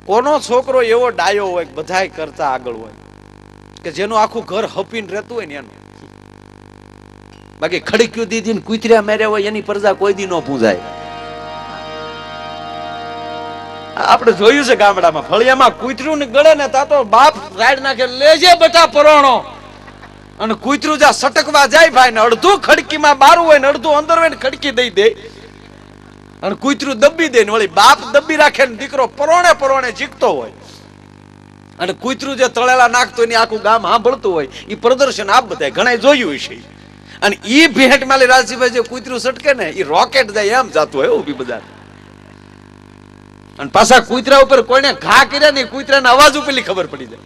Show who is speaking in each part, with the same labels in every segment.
Speaker 1: કોનો છોકરો એવો ડાયો હોય બધાય કરતા આગળ હોય કે જેનું આખું ઘર હપીને રહેતું હોય ને એનું. બાકી ખડક્યું દીધી ને કૂતર્યા મેર્યા હોય એની પ્રજા કોઈ દી ન પૂજાય. આપણે જોયું છે ગામડામાં ફળિયામાં કૂતરું ને ગળે ને તા તો બાપ રાડ નાખે લેજે બેટા પરોણો, અને કૂતરું જા સટકવા જાય ભાઈ ને અડધું ખડકીમાં બારું હોય ને અડધું અંદર હોય ને ખડકી દઈ દે અને કૂતરું દબી દે ને વળી બાપ દબી રાખે ને દીકરો પરોણે પરોણે જીકતો હોય. અને કૂતરું જે તળેલા નાખતો હોય આખું ગામ સાંભળતું હોય એ પ્રદર્શન આપ બધા ઘણા જોયું છે. અને ઈ ભેટ માલી રાજસીભાઈ જે કૂતરું સટકે ને એ રોકેટ જાય એમ જાતું હોય ઉભી બધા. અને પાછા કૂતરા ઉપર કોઈને ઘા કર્યા નહીં, કૂતરાના અવાજ ઉપરલી ખબર પડી જાય.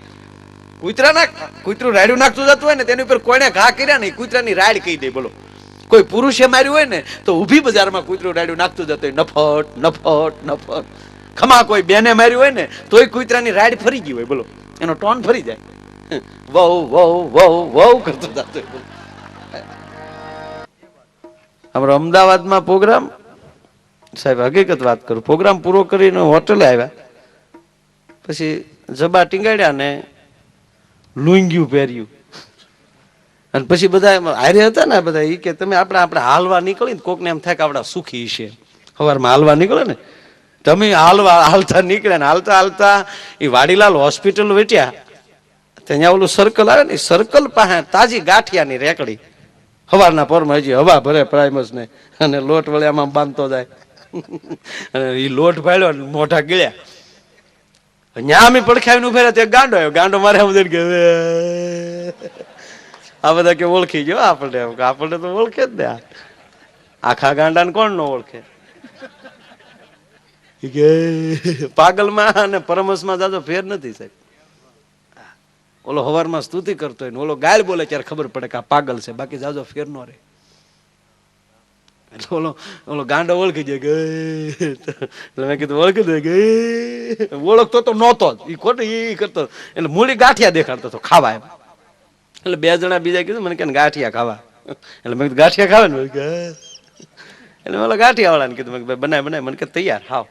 Speaker 1: કૂતરું રાડ્યું નાખતું જતું હોય ને તેની ઉપર કોઈને ઘા કર્યા નહીં, કૂતરાની રાડ કહી દે. બોલો કોઈ પુરુષે માર્યું હોય ને તો ઊભી બજારમાં કૂતરું રાડ્યું નાખતું જતું હોય, નફટ નફટ નફટ. ખમા કોઈ બેને માર્યું હોય ને તોય કૂતરાની રાડ ફરી ગઈ હોય. બોલો એનો ટોન ફરી જાય, વહુ વહુ વહુ વહુ કરતો જતો હોય. અમારો અમદાવાદમાં પ્રોગ્રામ, સાહેબ હકીકત વાત કરું, પ્રોગ્રામ પૂરો કરીને હોટલે આવ્યા, પછી જબા ટીંગાડ્યા ને લુંગ્યું પહેર્યું, અને પછી બધા હારે હતા ને બધા એ કે તમે આપણે હાલવા નીકળી ને કોકને એમ થાય કે આપણા સુખી છે. સવારમાં હાલવા નીકળે ને તમે હાલતા નીકળ્યા ને હાલતા હાલતા એ વાડીલાલ હોસ્પિટલ વેઠ્યા, ત્યાં ઓલું સર્કલ આવે ને સર્કલ પાસે તાજી ગાંઠિયાની રેકડી સવારના પરમાં હજી હવા ભરે પ્રાઇમસ ને, અને લોટ વળ્યામાં બાંધતો જાય. અને એ લોટ ભાડ્યો મોઢા ગળ્યા, ન્યા અમે પડખાવીને ઉભેરા ત્યાં ગાંડો આવ્યો. ગાંડો મારે સમજણ કે આ બધા કે ઓળખી ગયો આપણને તો ઓળખે જ ને. આખા ગાંડાને કોણ ન ઓળખે? પાગલમાં અને પરમસમાં જાજો ફેર નથી સાહેબ. ઓલો હવારમાં સ્તુતિ કરતો હોય ને ઓલો ગાળ બોલે ત્યારે ખબર પડે કે આ પાગલ છે, બાકી જાજો ફેર નો રહે. એટલે ઓલો ગાંડો ઓળખી જાય એટલે મેં કીધું ઓળખી દે કે ઓળખતો તો નહોતો જ, એ ખોટું એ કરતો એટલે મૂળી ગાંઠિયા દેખાડતો હતો ખાવા એમ. એટલે બે જણા બીજા કીધું મને કે ગાંઠિયા ખાવા, એટલે મેં કીધું ગાંઠિયા ખાવે ને એટલે ઓલા ગાંઠિયા વાળાને કીધું મેં બનાય બનાય, મને કે તૈયાર ખાવ.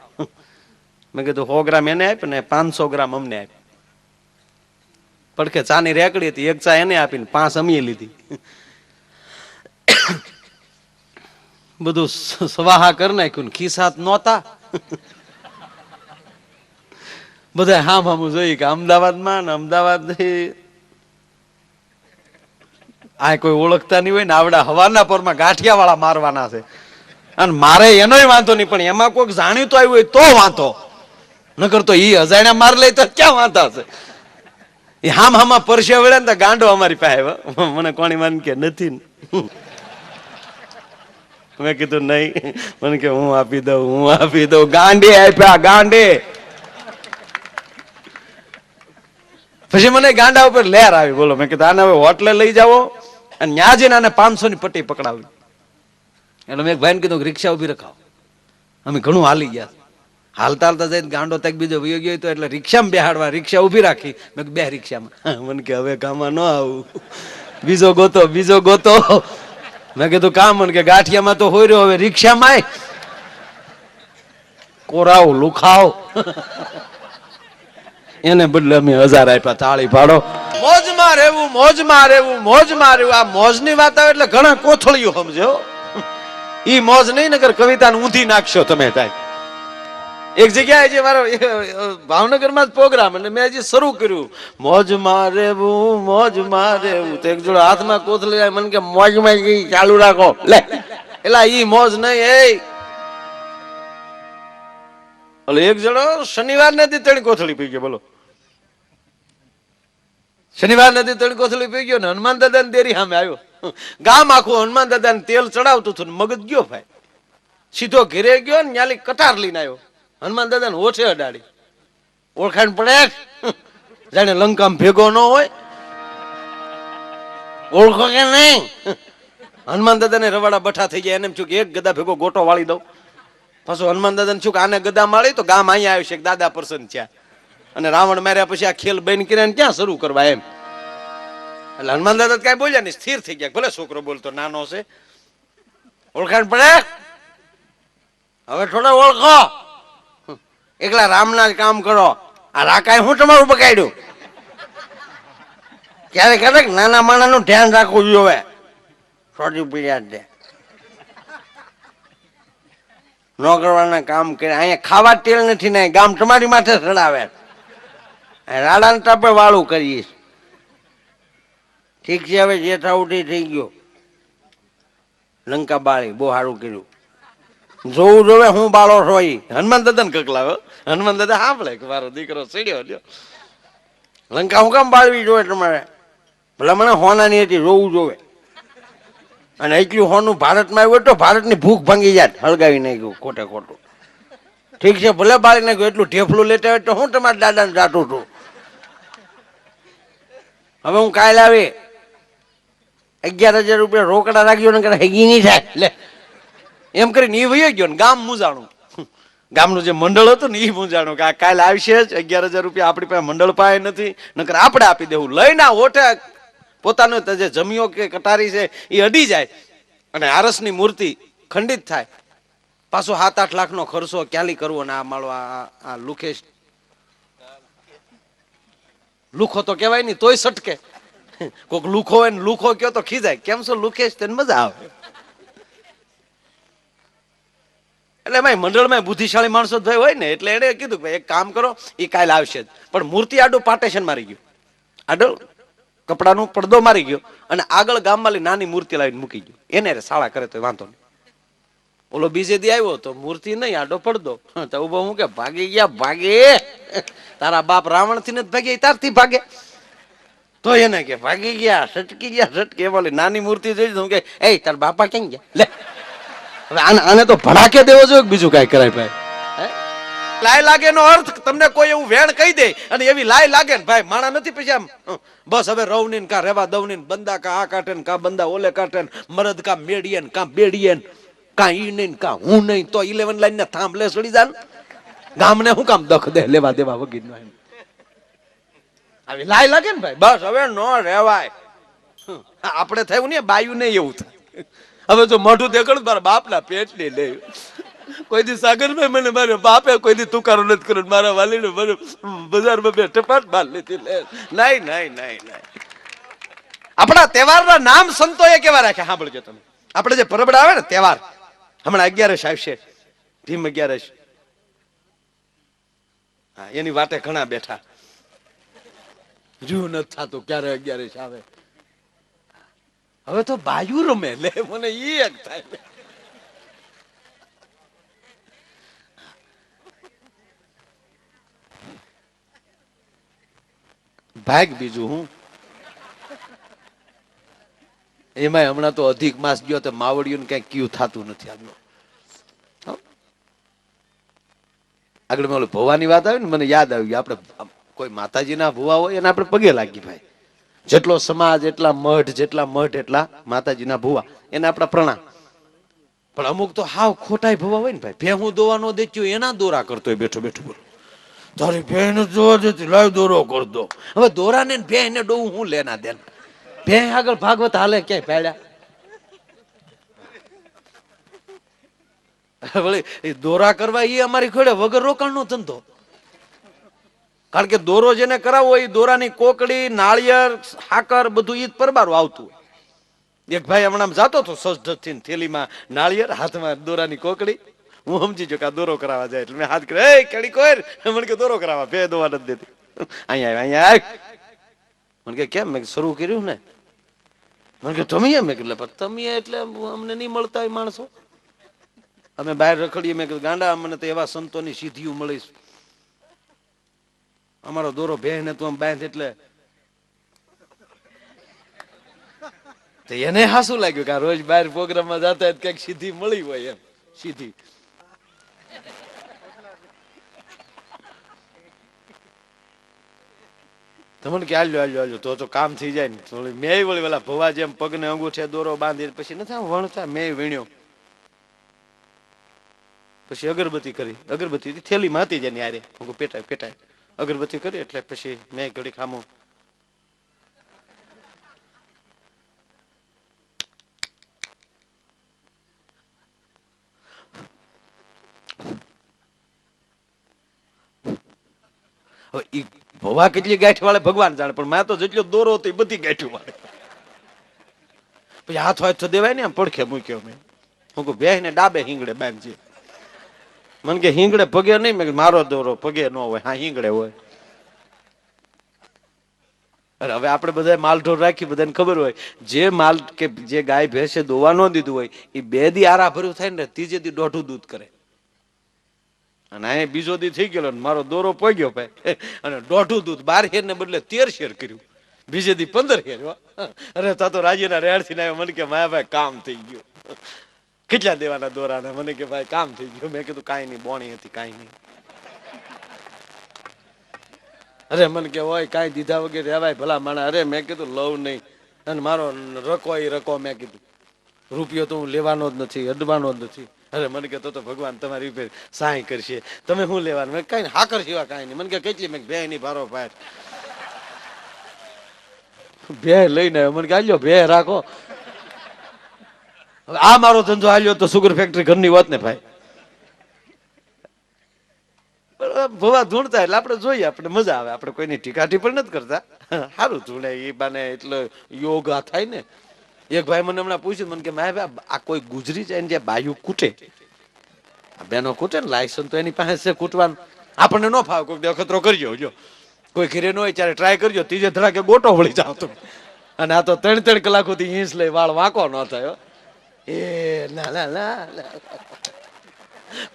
Speaker 1: મેં કીધું 100 ગ્રામ એને આપ ને 500 ગ્રામ અમને આપ. પડખે ચાની રેકડી હતી, એક ચા એને આપીને 5 અમીએ લીધી. બધું સ્વાહા કરી નાખ્યું, ખિસ્સાત નહોતા. બધા હામું જોઈ કે અમદાવાદમાં ને અમદાવાદ આ કોઈ ઓળખતા નહીં હોય ને આવડા હવાના પરમાં ગાંઠિયા વાળા મારવાના છે. અને મારે એનોય વાંધો નહીં, પણ એમાં કોઈક જાણ્યું તો આવ્યું હોય તો વાંધો, નકર તો ઈ અજાણ્યા માર લે તો ક્યાં વાંધા છે. એ હામાં પરસે વળ્યા ને ગાંડો અમારી પાસે આવ્યો, મને કોણી માન કે નથી. મેં કીધું નહીં, મને કે હું આપી દઉં. ગાંડે આપ્યા ગાંડે. પછી મને ગાંડા ઉપર લહેર આવી. બોલો મેં કીધું આને હવે હોટલે લઈ જાઓ અને ન્યા જઈને આને 500 ની પટ્ટી પકડાવી. એટલે મેં એક ભાઈને કીધું રિક્ષા ઉભી રખાવ. અમે ઘણું હાલી ગયા, હાલતા હાલતા જઈને ગાંડો તક બીજો વયો ગયો તો એટલે રિક્ષામાં બેહાડવા, રિક્ષા ઉભી રાખી. મેં બે રિક્ષામાં. મને કે હવે કામમાં ન આવું, બીજો ગોતો. મેં કીધું કામ, મને કે ગાંઠિયામાં તો હોય રહ્યો, હવે રિક્ષામાં કોરાવ લુખાવ. એને બદલે અમે 1000 આપ્યા, તાળી પાડો. મોજમાં રહેવું. આ મોજની વાત આવે એટલે ઘણા કોથળીઓ સમજો. ઈ મોજ નહીં નગર કવિતાને ઊંધી નાખશો તમે. થાય એક જગ્યાએ જે મારો ભાવનગરમાં જ પ્રોગ્રામ, એટલે મેં હજી શરૂ કર્યું મોજમાં રહેવું. તો એક જોડે હાથમાં કોથળી આવે, મને કે મોજમાં ચાલુ રાખો. લે એલા ઈ મોજ નહીં. એક જણો શનિવાર નથી 3 કોથળી પી ગયો. બોલો શનિવાર નદી તડકોથળી પી ગયો ને હનુમાન દાદા ની દેરી સામે આવ્યો. ગામ આખું હનુમાન દાદા ને તેલ ચડાવતું હતું, મગજ ગયો ભાઈ. સીધો ઘેરે ગયો ને ન્યાલી કટાર લઈને આવ્યો. હનુમાન દાદા ને ઓછે અડાડી. ઓળખાણ પડે જાણે લંકામ ભેગો ન હોય. ઓળખો કે નહીં? હનુમાન દાદા ને રવાડા બઠા થઈ ગયા. એને એમ થયું કે એક ગદા ભેગો ગોટો વાળી દઉં. પાછું હનુમાન દાદા ને શું કે આને ગદા માળી તો ગામ અહીંયા આવ્યું છે, દાદા પ્રસન્ન થયા. અને રાવણ માર્યા પછી આ ખેલ બેન કરીને ક્યાં શરૂ કરવા એમ. એટલે હનુમાન દાદા કઈ બોલ્યા નહીં, સ્થિર થઈ ગયા. ભલે છોકરો બોલતો નાનો છે. ઓળખાણ પડે? હવે થોડા ઓળખો. એકલા રામના જ કામ કરો. આ રાકાય હું તમારું બગાડ્યું? ક્યારેક ક્યારેક નાના માણાનું ધ્યાન રાખવું જોઈએ. સોટી પીડ્યા દે ન કરવાના કામ કરે. અહીંયા ખાવા તેલ નથી ને ગામ તમારી માથે ચડાવે. રાડાને ટાપે વાળું કરીશ. ઠીક છે, હવે જે થવું થઈ ગયો. લંકા બાળી બહુ સારું કર્યું. જોવું જોવે હું બાળો છો. હનુમાન દાદા ને કકલાવે. હનુમાન દાદા સાંભળે કે મારો દીકરો સીડ્યો લ્યો. લંકા હું કામ બાળવી જોઈએ તમારે? ભલા મને હોનાની હતી, જોવું જોવે. અને એટલું હોનું ભારતમાં આવ્યું તો ભારતની ભૂખ ભાંગી જાય. હળગાવી નાખ્યું ખોટે ખોટું. ઠીક છે, ભલે બાળી નાખ્યું. એટલું ઢેફલું લેતા હોય તો હું તમારા દાદાને જાતું છું. હવે હું કાલે આવી 11,000 રૂપિયા રોકડા રાખ્યો ને હેગી નહીં થાય લે એમ કરીને એ વયો ગયો ને ગામ મૂંઝાણું. ગામનું જે મંડળ હતું ને એ મૂંઝાણું કે આ કાલે આવશે જ. 11,000 રૂપિયા આપણી પાસે મંડળ પાસે નથી, નકર આપણે આપી દેવું. લઈને ઓઠે પોતાનો જે જમીઓ કે કટારી છે એ અડી જાય અને આરસની મૂર્તિ ખંડિત થાય. પાછો 7-8 લાખનો ખર્ચો ક્યાંલી કરવો ને આ માળો આ લુખેશ લુખો તો કહેવાય નહીં તોય સટકે. કોઈક લુખો હોય ને લુખો કયો તો ખીજાય. કેમ છો લુખેશ? તેને મજા આવે. એટલે ભાઈ મંડળમાં બુદ્ધિશાળી માણસો ભાઈ હોય ને એટલે એને કીધું ભાઈ એક કામ કરો, એ કાલે આવશે જ. પણ મૂર્તિ આડું પાર્ટેશન મારી ગયું. આડો કપડાનો પડદો મારી ગયો અને આગળ ગામમાં નાની મૂર્તિ લાવીને મૂકી ગયો. એને શાળા કરે તો વાંધો નહીં. ઓલો બીજે દી આવ્યો તો મૂર્તિ નહીં, આડો પડદો. તો ઉભો હું કે ભાગી ગયા ભાગે. તારા બાપ રાવણ થી નથી ભાગે, તારથી ભાગે. તો એને કે ભાગી ગયા, સટકી ગયા, સટકે. બોલે નાની મૂર્તિ જોઈ હું કે એ તાર બાપા ક્યાં ગયા? લે હવે આને તો ભડાકે દેવો જોઈએ, બીજું કઈ કરાય ભાઈ. લાય લાગે નો અર્થ તમને કોઈ એવું વેણ કહી દે અને એવી લાય લાગે ને ભાઈ માણા નથી પછી આમ બસ હવે રવની કા રેવા દવની બંદા કા આ કાઢે ને કા બંદા ઓલે કાઢે ને મરદ કા મેડીએ ને કા બેડીએ ને કા ઈ નહીં કા હું નહીં તો 11 લાઈન ને થાંભલે સડી જાન. ગામને હું કામ દખ દે લેવા દેવા વગી નો એમ આવી લાય લાગે ને ભાઈ. બસ હવે નો રેવાય. આપણે થયું ને બાયું નહીં એવું થાય. હવે જો મોઢું દેખડ મારા બાપના પેટ ને લે. કોઈ દી સાગરભાઈ મને મારે બાપે કોઈ દી તુકારો નથી કર્યો. મારા વાલીને મને બજારમાં બે ટપાટ બાર લીધી લે. નહીં નહીં નહીં નહીં. આપણા તહેવારના નામ સંતોએ કેવા રાખ્યા સાંભળજો તમે. આપણે જે પરબડા આવે ને તહેવાર, હમણાં 11 આવશે, ધીમ 11. હા એની વાતે ઘણા બેઠા. જુ નથી થતું ક્યારે 11 આવે. હવે તો બાયુ રમે લે મને ઈ એક થાય. ભાગ બીજું હું એમાં હમણાં તો અધિક માસ ગયો તો માવડિયું કઈ કયું થતું નથી. આગળ મેં ભવાની વાત આવી ને મને યાદ આવી. આપણે કોઈ માતાજીના ભુવા હોય એને આપણે પગે લાગી ભાઈ. જેટલો સમાજ એટલા મઢ, જેટલા મઢ એટલા માતાજીના ભુવા, એને આપણા પ્રણામ. પણ અમુક તો હાવ ખોટાઈ ભુવા હોય ને ભાઈ. ભે હું દોવા નો દેખ્યો એના દોરા કરતો હોય બેઠો બેઠો. બોલો તારી ભેન જોવા દેતી લાવ દોરો કરતો. હવે દોરા ને ભે એને ડોવું હું લેના દેન. ભે આગળ ભાગવત હાલે ક્યાંય ભેડ્યા વળી દોરા કરવા એ અમારી ખોડે વગર રોકાણ નો ધંધો. કારણ કે દોરો જેને કરાવવો એ દોરાની કોકડી, નાળિયેર, સાકર બધું ઈ પરબારું આવતું હોય. એક ભાઈ હમણાં જાતો હતો સજધજ થેલીમાં નાળિયેર, હાથમાં દોરાની કોકડી. હું સમજી જો કે આ દોરો કરાવવા જાય એટલે મેં હાથ કર્યો, એ કેડી કોર મને કે દોરો કરાવવા. ભે દોવા નથી દેતી. અહીંયા મને કે કેમ? મેં શરૂ કર્યું ને. મને કે તમે મેં એટલે તમે એટલે અમને નહીં મળતા હોય માણસો. અમે બહાર રખડીએ. મેં કીધું ગાંડા અમને તો એવા સંતોની સિદ્ધિઓ મળીશ. અમારો દોરો ભેહ ને તું આમ બાંધ એટલે તો એને હાસું લાગ્યું કે આ રોજ બહાર પ્રોગ્રામમાં જતા કઈક સીધી મળી હોય એમ સીધી. તમને કે હાલ્યો હાલ્યો હાલ્યો તો કામ થઈ જાય ને. મેં વળી પેલા ભવા જેમ પગને અંગૂઠે દોરો બાંધી પછી નથી વણતા મેં વીણ્યો. પછી અગરબત્તી કરી, અગરબત્તી થેલીમાં હતી જેની હારે પેટાય પેટાય અગરબત્તી કરી એટલે પછી મેં ઘડી ખામો. હવે ઈ ભવા કેટલી ગાંઠ વાળે ભગવાન જાણે, પણ મેં તો જેટલો દોરો હતો એ બધી ગાંઠું વાળે. પછી હાથ હાથ તો દેવાય ને આમ પડખે મૂક્યો મેં. હું કહું બે ને ડાબે હિંગડે બાંધજે. મને કે હિંગડે પગે નહીં, મેં મારો દોરો પગે ન હોય, હા હિંગડે હોય. અરે હવે આપણે બધા માલઢોર રાખી, બધાને ખબર હોય જે માલ કે જે ગાય ભેંસે દોવા ન દીધું હોય એ 2 દી આરા ભર્યું થાય ને 3જે દી દોઢું દૂધ કરે. અને અહીંયા બીજો દી થઈ ગયો મારો દોરો પોગ્યો ભાઈ, અને દોઢું દૂધ 12 શેર ને બદલે 13 શેર કર્યું, બીજે દી 15 શેર. અરે તો રાજીના રેડ થી આવ્યો, મને કે માયા ભાઈ કામ થઈ ગયું. કેટલા દેવાના દોરાના? મને કે ભાઈ કામ થઈ ગયું. મેં કીધું કાંઈ નહીં, બોણી હતી કાંઈ નહીં. અરે મને કે હોય કાંઈ દીધા વગર રહેવાય ભલા માણા. અરે મેં કીધું લવ નહીં, અને મારો રકો એ રકો. મેં કીધું રૂપિયો તો હું લેવાનો જ નથી, અડવાનો જ નથી. અરે મને કે તો ભગવાન તમારી ઉપર સહાય કરશે, તમે શું લેવાનું? મેં કઈ હાકર સિવા કાંઈ નહીં. મને કે કેટલી? મેં 2 ની ભારો ભાઈ 2 લઈને આવ્યો. મને કે હાલ્યો 2 રાખો. આ મારો ધંધો હાલ્યો તો સુગર ફેક્ટરી ઘરની વાત ને ભાઈ. ભવા ધૂણતા એટલે આપણે જોઈએ, આપણે મજા આવે, આપણે કોઈની ટીકા ટીપણ નથી કરતા. સારું ધૂણે એ બાને એટલે યોગા થાય ને. એક ભાઈ મને હમણાં પૂછ્યું, મને કે ભાઈ આ કોઈ ગુજરી જાય ને જે બાયુ કૂટે, બેનો કૂટે ને લાયસન્સ તો એની પાસે છે કૂટવાનું. આપણને ન ફાવે, કોઈ અખતરો કરજો, જો કોઈ ઘરે ન હોય ત્યારે ટ્રાય કરજો, 3જે ધડાકે ગોટો વળી જાવ તમે. અને આ તો 3 કલાક સુધી હિંસ લઈ વાળ વાંકો ન થયો. એ ના ના ના,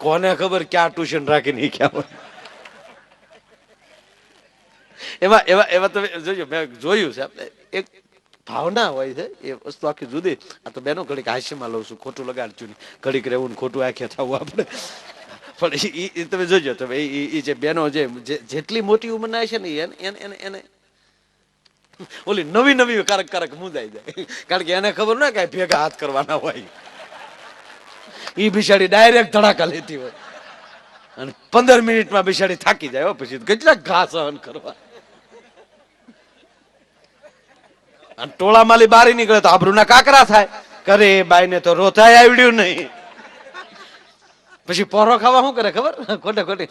Speaker 1: કોને ખબર ક્યાં ટ્યુશન રાખીને ક્યાં હોય. એમાં એવા એવા તમે જોજો, મેં જોયું છે એક ભાવના હોય છે, એ વસ્તુ આખી જુદી. આ તો બેનો ઘડીક હાસ્યમાં લઉં છું, ખોટું લગાડશું નહીં, ઘડીક રહેવું ને ખોટું આંખે થવું આપણે. પણ એ તમે જોજો, તમે એ જે બેનો જેટલી મોટી ઉંમરના છે ને એને એને ઓલી નવી નવી કારક કારક મુંજાઈ જાય. કારણ કે એને ખબર ના કાંઈ ભેગા હાથ કરવાના હોય. એ બિચારી ડાયરેક્ટ ધડાકા લેતી હોય, અને 15 મિનિટમાં બિચારી થાકી જાય. પછી કેટલાક ઘા સહન કરવા. ટોળા માલી બારી નીકળે તો આબરૂના કાકરા થાય. કરે બાઈ ને તો રોતાય આવડ્યું નહીં. પછી પોરો ખાવા શું કરે ખબર? ખોટે ખોટી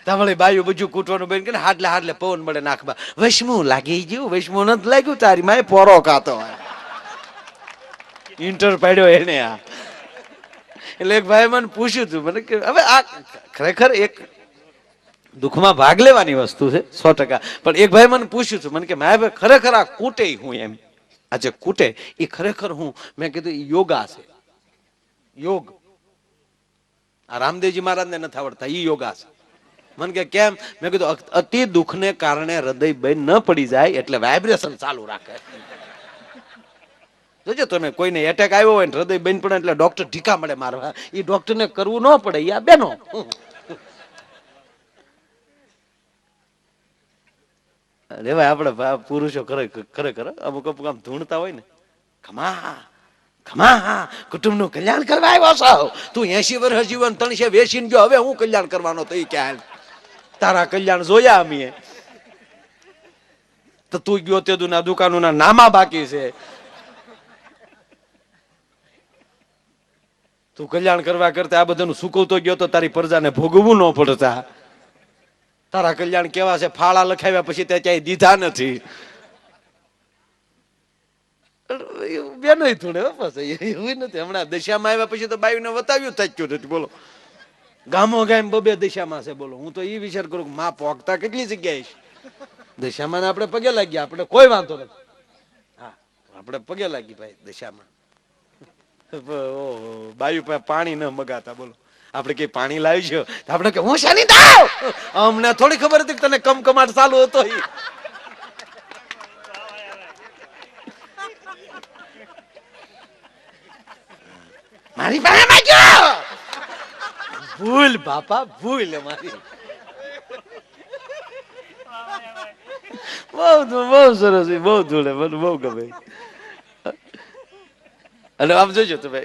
Speaker 1: તમારી બાયું બધું કૂટવાનું બેન કે હાડલે હાડલે પવન મળે નાખવા. વૈષ્ણુ લાગી ગયું, વૈષ્ણુ નથી લાગ્યું, તારી માએ પોરો ખાતો હોય. ઇન્ટર પાડ્યો એને. આ એટલે એક ભાઈ મને પૂછ્યું હતું, મને કે હવે આ ખરેખર એક દુઃખમાં ભાગ લેવાની વસ્તુ છે 100%. પણ એક ભાઈ મને પૂછ્યું હતું, મને કે માય ભાઈ ખરેખર આ કૂટે હું એમ, આ જે કૂટે એ ખરેખર હું? મેં કીધું યોગા છે, યોગ. આ રામદેવજી મહારાજને નથી આવડતા, ઈ યોગા છે. મને કે કેમ? મેં કીધું અતિ દુઃખને કારણે હૃદય બંધ ન પડી જાય એટલે વાઇબ્રેશન ચાલુ રાખે. જોજો તમે કોઈને એટેક આવ્યો હોય ને હૃદય બંધ પડે એટલે ડોક્ટર ઢીકા મળે મારવા, એ ડોક્ટરને કરવું ન પડે. આ બેનો રેવાય. આપણે પુરુષો ખરેખર અમુક અમુક આમ ધૂણતા હોય ને, ખમા ખમા કુટુંબનું કલ્યાણ કરવા આવ્યો છો તું. 80 વર્ષ જીવન 300 વેચીને ગયો, હવે હું કલ્યાણ કરવાનો? તો એ ક્યાં તારા કલ્યાણ જોયા અમે તો તું ગયો તે ના દુકાનોના નામા બાકી છે. તું કલ્યાણ કરવા કરતા આ બધાનું સુકવતો ગયો તો તારી પ્રજાને ભોગવવું ન પડતા. તારા કલ્યાણ કેવા છે, ફાળા લખાવ્યા પછી તે ક્યાંય દીધા નથી. બેનો થોડે એવું નથી. હમણાં દશામાં આવ્યા પછી તો બાયુને વતાવ્યું થયું નથી. બોલો ગામો ગામ 2 દશામાં છે. બોલો હું તો એ વિચાર કરું કે માં પોગતા કેટલી જગ્યાએ છે. દશામાં આપણે પગે લાગ્યા, આપણે કોઈ વાંધો નથી. હા આપણે પગે લાગી ભાઈ દશામાં. બાયુ પાણી ન મગાતા. બોલો આપણે કઈ પાણી લાવી છે આપણે કે હું શાની દાવ? અમને થોડી ખબર હતી કે તને કમકમાટ ચાલુ હતો. મારી પાસે માંગ્યો. ભૂલ બાપા ભૂલ મારી. બહુ સરસ, બહુ ધૂળે, મને બહુ ગમે. અને આમ જોજો તમે,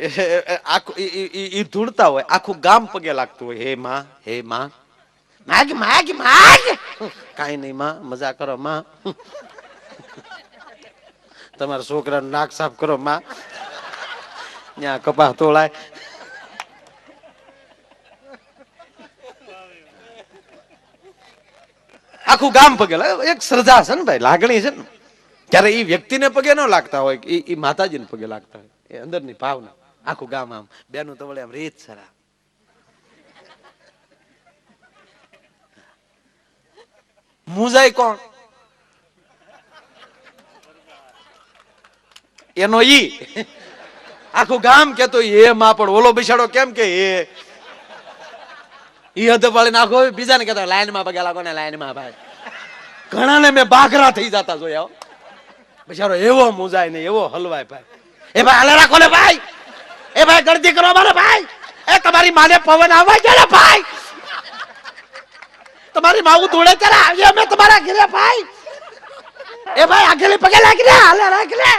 Speaker 1: આખું ઈ ધૂળતા હોય, આખું ગામ પગે લાગતું હોય, હે માં, હે માં, માગ માગ માગ. કાઈ નહીં માં, મજા કરો માં. તમારા છોકરાનું નાક સાફ કરો માં, ત્યાં કપા તોળાય. આખું ગામ પગે લાગે. એક શ્રદ્ધા છે ને ભાઈ, લાગણી છે ને. ત્યારે એ વ્યક્તિને પગે ન લાગતા હોય, એ માતાજીને પગે લાગતા હોય, એ અંદરની ભાવના. આખું ગામ આમ બેનું તો વળે આમ રીત સરા. મુજાય કોણ? એનો ઈ આખું ગામ કેતો એ માં, પણ ઓલો બિચારો કેમ કે ઈ હદ પાડી નાખો. બીજાને કહેતા લાઈન માં પગે લાગો ને, લાઈન માં ભાઈ. ઘણાને મેં બાઘરા થઈ જતા જોયા. બિચારો એવો મુજાય ને એવો હલવાય ભાઈ. એ ભાઈ હાલે રાખો ને ભાઈ, એ ભાઈ ગળતી કરો મારે ભાઈ, એ તમારી માને પવન આવવા છે ને ભાઈ, તમારી માવું ધોળે ત્યારે આવીએ અમે તમારા ઘરે ભાઈ. એ ભાઈ આગળ પગે લાગી રે, હાલે રાખ લે.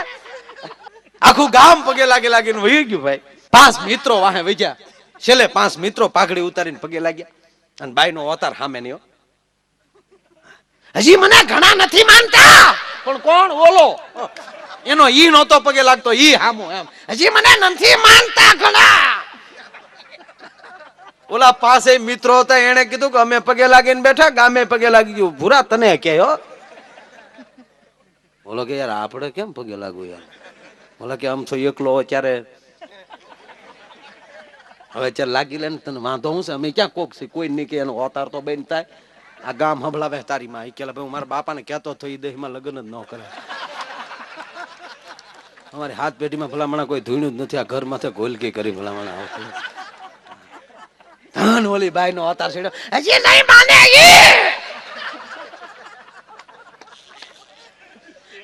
Speaker 1: આખું ગામ પગે લાગી લાગીને વહી ગયું ભાઈ. 5 મિત્રો વાહે વહ્યા. છેલ્લે 5 મિત્રો પાઘડી ઉતારીને પગે લાગ્યા. અને બાઈ નો અવતાર સામે નયો. હજી મને ઘણા નથી માનતા, પણ કોણ ઓલો એનો ઈ નહોતો પગે લાગતો, ઈ હામો એમ. હજી મને નથી માનતા ઘણા. ઓલા પાસે મિત્રો હતા, એને કીધું કે અમે પગે લાગીને બેઠા, ગામે પગે લાગી ગયું. ભૂરા તને કે હો. ઓલો કે યાર આપણે કેમ પગે લાગવું યાર. ઓલા કે આમ છો એકલો અત્યારે, હવે અત્યારે લાગી લે ને, તને વાંધો હું છે, અમે ક્યાં કોક છે, કોઈ નહીં કે એનો અવતાર તો બેન થાય. આ ગામ હંભળાવે તારી માં. કે ભાઈ હું મારા બાપાને કહેતો હતો, એ દેહમાં લગ્ન જ ન કરે. અમારી હાથ પેઢીમાં ભલામણા કોઈ ધૂણ્યું જ નથી. આ ઘર માથે ગોલકી કરી ભલામણા. ધન ઓલી બાઈ નો અવતાર છેડ્યો. હજી નહીં માને,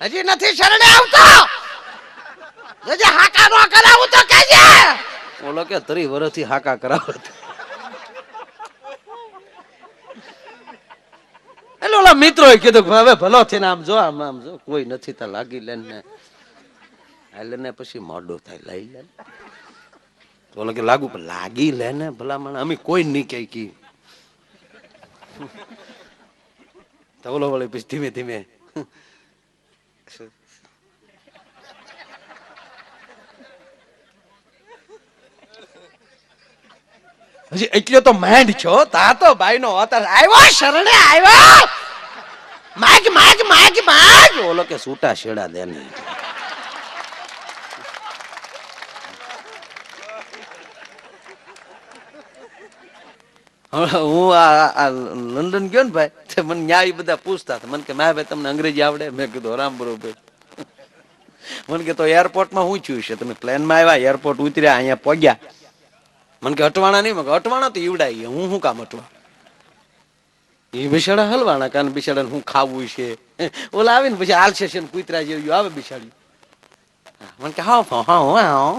Speaker 1: હજી નથી શરણે આવતો. હજી હાકા નો કરાવું તો કહેજે. ઓલો કે 30 વર્ષથી હાકા કરાવો. એટલે ઓલા મિત્રો કીધું હવે ભલો થઈને આમ જો, આમ જો, કોઈ નથી તો લાગી લે ને, હાલે ને પછી મોડું થાય, લઈ લે. ઓલો કે લાગુ, પણ લાગી લે ને ભલામણ, અમે કોઈ નહીં કે કી. તો ઓલો વળે પછી ધીમે ધીમે હજી એટલે તો માંડ છો. તા તો બાઈ નો અવતાર આવ્યો, શરણે આવ્યો. માગ માગ માગ માગ. ઓલો કે સૂટા શેડા દે ને. હું આ લંડન ગયો ને ભાઈ, મને ન્યાય બધા પૂછતા હતા. મને કે માય ભાઈ તમને અંગ્રેજી આવડે? મેં કીધું રામ બરોબર. મને કે તો એરપોર્ટમાં શું થયું છે? તમે પ્લેનમાં આવ્યા, એરપોર્ટ ઉતર્યા, અહીંયા પહોંચ્યા. મને કે અટવાણા નહીં. મેં અટવાણા તો ઈવડાઈ, હું શું કામ અટવા? એ બિચારા હલવાણા, કારણ બિચારા હું ખાવું છે. ઓલા આવે ને પછી હાલશે છે, કૂતરા જેવું આવે બિચારી. મને કે હા હા,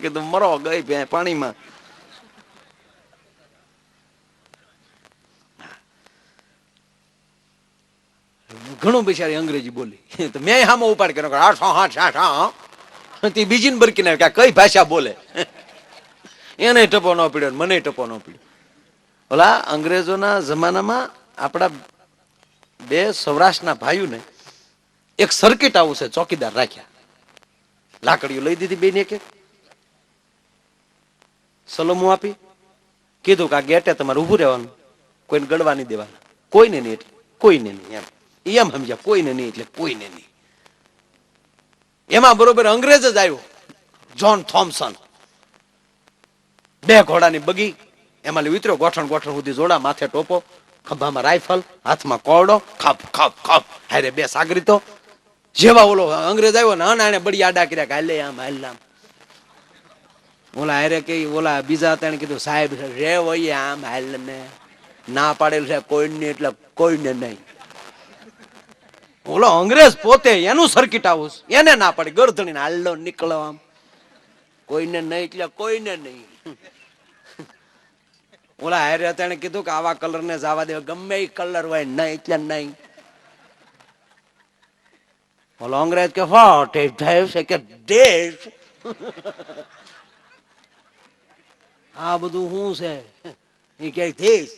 Speaker 1: કીધું મરો ગઈ પાણીમાં. ઘણું બિચારી અંગ્રેજી બોલી. તો મેં હામો ઉપાડ કર્યો. બીજી ને બરકી ને કઈ ભાષા બોલે. એને ટપો ન પીડ્યો, મને ટપો ન પીડ્યો. ઓલા અંગ્રેજોના જમાનામાં આપણા 2 સૌરાષ્ટ્રના ભાઈઓને એક સર્કિટ હાઉસ છે, ચોકીદાર રાખ્યા. લાકડીઓ લઈ દીધી બેન, એક સલોમું આપી, કીધું કે આ ગેટે તમારે ઉભું રહેવાનું, કોઈને ગળવા નહીં દેવાના, કોઈને નહીં એટલે કોઈને નહીં. એમ સમજ્યા, કોઈને નહીં એટલે કોઈને નહીં. એમાં બરોબર અંગ્રેજ જ આવ્યો, જ્હોન થોમ્સન. 2 ઘોડાની બગી, એમાં ઉતર્યો, ગોઠણ ગોઠણ સુધી જોડા, માથે ટોપો, ખભામાં રાઇફલ, હાથમાં કોરડો, ખપ ખપ ખપ, હારે 2 સાગરીતો. જેવા ઓલો અંગ્રેજ આવ્યો ને, આને બળી આડા કર્યા કે હાલે આમ હાલ આમ. ઓલા હારે કે ઓલા બીજા તેને કીધું સાહેબ રે હોય આમ હાલ ને, ના પાડેલું છે કોઈને એટલે કોઈને નહીં. ઓલો અંગ્રેજ પોતે એનું સર્કિટ હાઉસ, એને ના પાડી, ગરધણીને હાલો નીકળો આમ. કોઈને નહીં એટલે કોઈને નહીં. ઓલા હારે હતા એને કીધું કે આવા કલર ને જવા દે, ગમે એ કલર હોય નહીં એટલે નહીં. ઓલો અંગ્રેજ કે વોટ ઇટ ધેસ કે દેશ. આ બધું શું છે એ કે દેશ.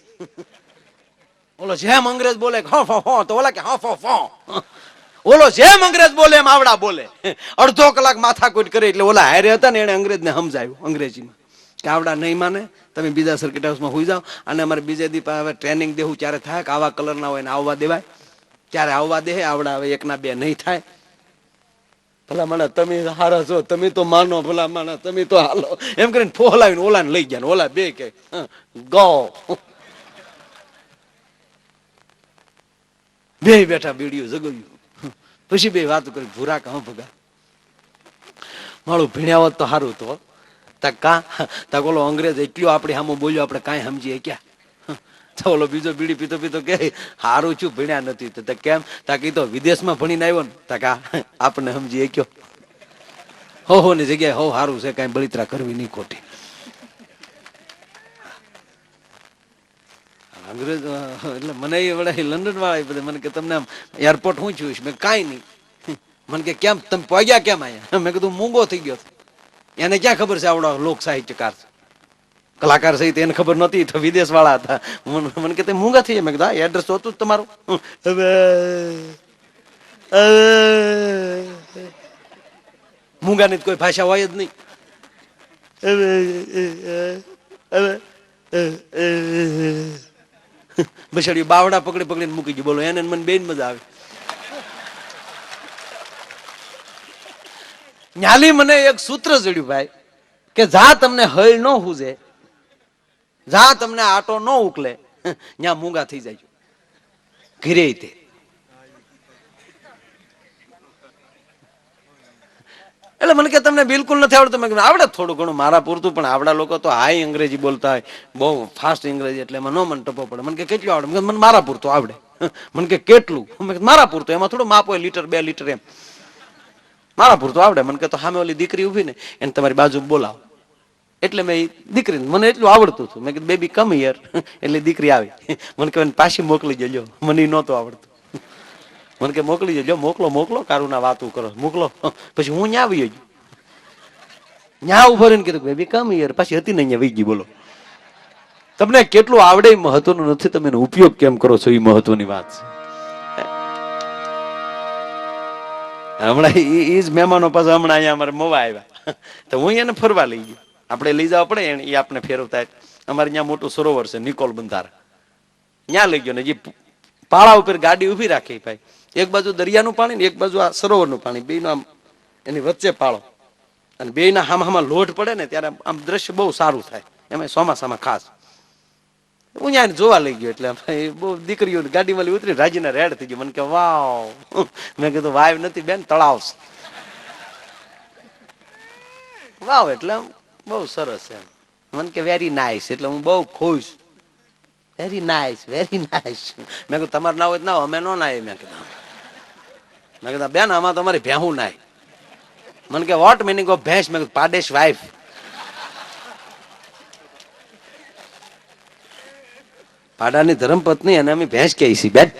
Speaker 1: ઓલો જેમ અંગ્રેજ બોલે હો તો ઓલા કે હો. ઓલો જેમ અંગ્રેજ બોલે એમ આવડા બોલે. અડધો કલાક માથાકૂટ કરી એટલે ઓલા હારે હતા ને એને અંગ્રેજને સમજાવ્યું અંગ્રેજીમાં કે આવડા નહીં માને, તમે બીજા સર્કિટ હાઉસમાં હોઈ જાઓ અને અમારે બીજે દી હવે ટ્રેનિંગ દેવું ત્યારે થાય કે આવા કલર ના હોય ને આવવા દેવાય ત્યારે આવવા દે. આવડા હવે એકના બે નહીં થાય. ભલા મને તમે હારા છો, તમે તો માનો, ભલા માના તમે તો હાલો એમ કરીને ફોહલાવીને ઓલાને લઈ ગયા. ઓલા બે કે ગો. બે બેઠા બીડીયું જગવ્યું. પછી બે વાત કરી ભૂરા કે ભગા મારું ભીણ્યા હોત તો સારું તો તા ઓલો અંગ્રેજ એટલું આપણી સામે બોલ્યો આપણે કાંઈ સમજીએ ક્યાં. તો ઓલો બીજો બીડી પીતો પીતો કે હારું છું ભીણ્યા નથી. તો કેમ? તા કીધો વિદેશમાં ભણીને આવ્યો ને. તા કા આપણને સમજીએ કયો. હો ની જગ્યાએ હો સારું છે, કાંઈ બળિતરા કરવી નહીં ખોટી. અંગ્રેજ એટલે મને એ વડે લંડન વાળા બધા મને કે તમને એરપોર્ટ હું છું? મેં કાંઈ નહીં. મને કે કેમ તમે પહોંચ્યા કેમ અહીંયા? મેં કીધું મૂંગો થઈ ગયો. એને ક્યાં ખબર છે આવડો લોક સાહિત્યકાર છે, કલાકાર સહિત એને ખબર નહોતી. તો વિદેશ વાળા હતા. મને કે તે મૂંગા થઈ જાય. મેં કીધું એડ્રેસ હતું જ તમારું. મૂંગાની કોઈ ભાષા હોય જ નહીં. બસાડી બાવડા પકડી પકડીને મૂકી ગયું. બોલો એને મને બેન મજા આવે. ન્યાલી મને એક સૂત્ર જડ્યું ભાઈ કે જા તમને હળ ન હુજે, જા તમને આટો ન ઉકલે, ત્યાં મૂંગા થઈ જાય ઘીરે તે. એટલે મને કે તમને બિલકુલ નથી આવડતું. મેં આવડે થોડું ઘણું મારા પૂરતું, પણ આવડા લોકો તો હાઈ અંગ્રેજી બોલતા હોય, બહુ ફાસ્ટ અંગ્રેજી, એટલે એમાં ન મને ટપો પડે. મને કે કેટલું આવડે? મને મારા પૂરતું આવડે. મને કે કેટલું? મારા પૂરતું. એમાં થોડું માપ હોય, લીટર 2 લીટર એમ. મારા પૂરતું આવડે. મને કે તો સામે ઓલી દીકરી ઉભી ને એને તમારી બાજુ બોલાવો. એટલે મેં દીકરીને મને એટલું આવડતું હતું. મેં કીધું બેબી કમ હિયર. એટલે દીકરી આવી. મને કે પાછી મોકલી જજો, મને નહોતું આવડતું. મને કે મોકલી જજો, મોકલો મોકલો, કારું ના વાતું કરો, મોકલો. પછી હું ન્યા આવી ગયો. ન્યા ઉભો રહીને કીધું બેબી કમ હિયર. પાછી હતી ને અહીંયા વહી ગઈ. બોલો તમને કેટલું આવડે એ મહત્વનું નથી, તમે એનો ઉપયોગ કેમ કરો છો એ મહત્વની વાત છે. હમણાં એ જ મહેમાનો પાછા હમણાં અહીંયા અમારે મોવા આવ્યા. તો હું એને ફરવા લઈ ગયો. આપણે લઈ જવા પડે એ આપણે ફેરવતા. અમારે ત્યાં મોટું સરોવર છે નિકોલ બંધારા, ત્યાં લઈ ગયો ને જે પાળા ઉપર ગાડી ઉભી રાખી ભાઈ. એક બાજુ દરિયાનું પાણી ને એક બાજુ આ સરોવરનું પાણી, બેયનો આમ એની વચ્ચે પાળો, અને બેયના હામાં લોટ પડે ને ત્યારે આમ દ્રશ્ય બહુ સારું થાય. એમાં ચોમાસામાં ખાસ હું ત્યાં જોવા લઈ ગયો. એટલે બહુ દીકરીઓ ગાડીમાં ઉતરી રાજીના રેડ થઈ ગયો. મને કે વાવ. મેં કીધું વાવ નથી બેન, તળાવ છે. વાવ એટલે બહુ સરસ એમ. મને કે વેરી નાઇસ. એટલે હું બહુ ખુશ. Very nice, very nice. મેં કીધું તમારે ના હોય ના અમે ન નાય. મેં કીધું બેન આમાં તમારી ભેહું નાય. મને કે વોટ મિનિંગ ઓફ ભેંસ? મેં કીધું પાડેશ વાઇફ. પાડાની ધર્મપત્ની અને અમે ભેંસ કહી છીએ બેન.